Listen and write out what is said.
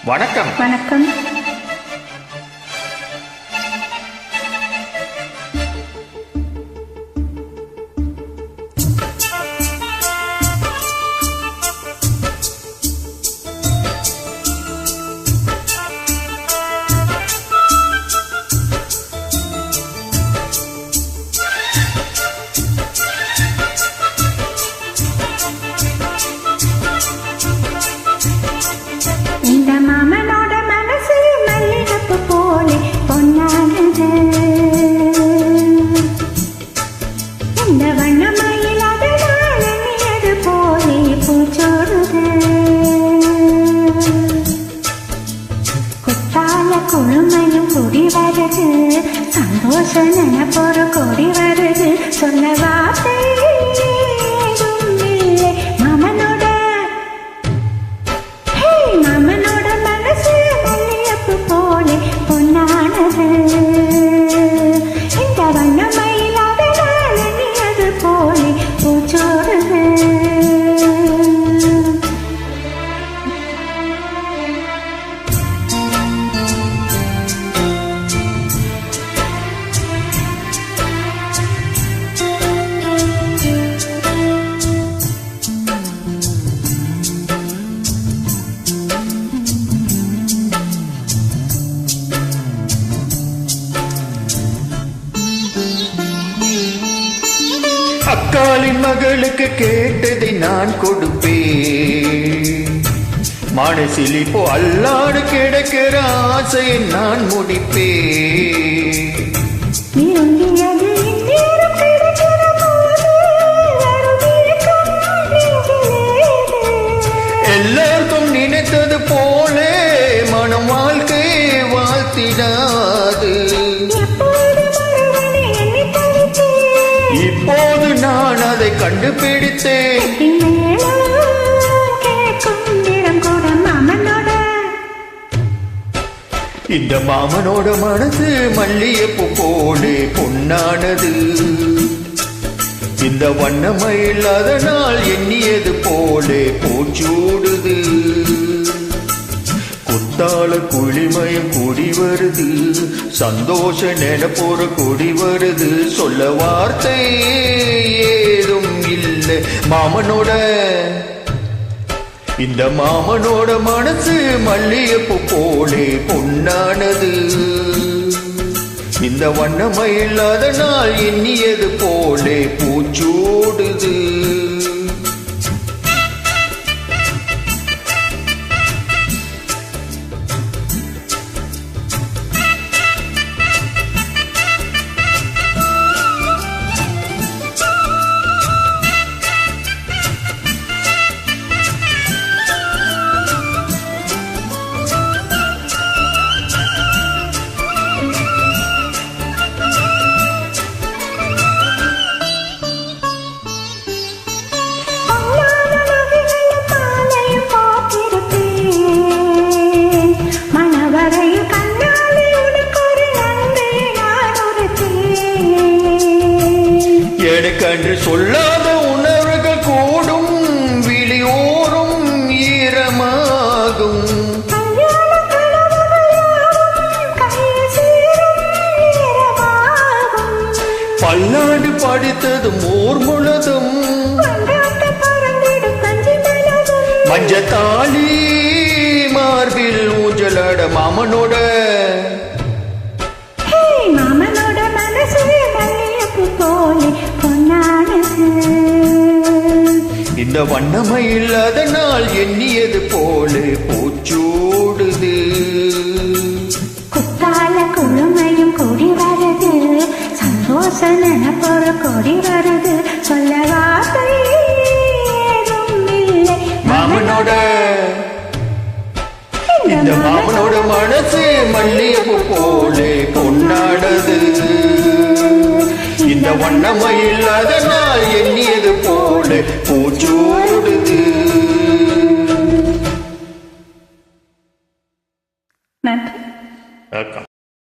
வணக்கம். வணக்கம். இந்த மாமனோட மனசு மல்லிகைப்பூ போலே பொன்னானது. இந்த வண்ணமயில் அதனால் எண்ணியது போலே பூச்சோடுது. குத்தால குழுமையும் கூடி வருது, சந்தோஷ நினைப்பொரு கூடி வருது. சொல்ல வார்த்தை ஏதும் இல்லை மாமனோட. மாமனோட மனசு மல்லிகைப்பூ போலே பொன்னானது. இந்த வண்ணமயில் அதனால் எண்ணியது போலே பூச்சோடுது. அக்காலின் மகளுக்கு கேட்டதை நான் கொடுப்பேன். மனசில் இப்போ அல்லாடு கிடக்கிற ஆசையை நான் முடிப்பேன். எல்லாருக்கும் நினைத்தது போலே மனம் வாழ்க்கையை வாழ்த்திடாது. இப்போது நான் அதை கண்டுபிடித்தேன். இந்த மாமனோட மனசு மல்லிகைப்பூ போலே பொன்னானது. இந்த வண்ணமயில் அதனால் எண்ணியது போலே பூச்சூடுது. குத்தால குளிமயம் கூடி வருது, சந்தோஷ நினைப்போற கூடி வருது. சொல்ல வார்த்தை ஏதும் இல்லை மாமனோட. இந்த மாமனோட மனசு மல்லிகைப்பூ போலே பொன்னானது. இந்த வண்ணமயில் அதனால் எண்ணியது போலே பூச்சூடுது. எனக்கன்று சொல்லாத உணர்வுகள் கூடும், விழியோரும் ஈரமாகும். பல்லாண்டு படித்தது மோர் முழுதும், மஞ்சத்தாளி மார்பில் ஊஞ்சலாட மாமனோட. மாமனோட மனசு மல்லிகைப்பூ போலே பொன்னானது. இந்த வண்ணமயில் அதனால் எண்ணியது போலே பூச்சூடுது. குத்தால குழுமையும் கூடி வருது, சந்தோஷ நினைப்பொரு கூடி வருது. சொல்ல வார்த்தை ஏதும் இல்லை மாமனோட. இந்த மாமனோட மனசு மல்லிகைப்பூ போலே பொன்னானது. இந்த வண்ணமயில் அதனால் எண்ணியது போலே பூச்சூடுது.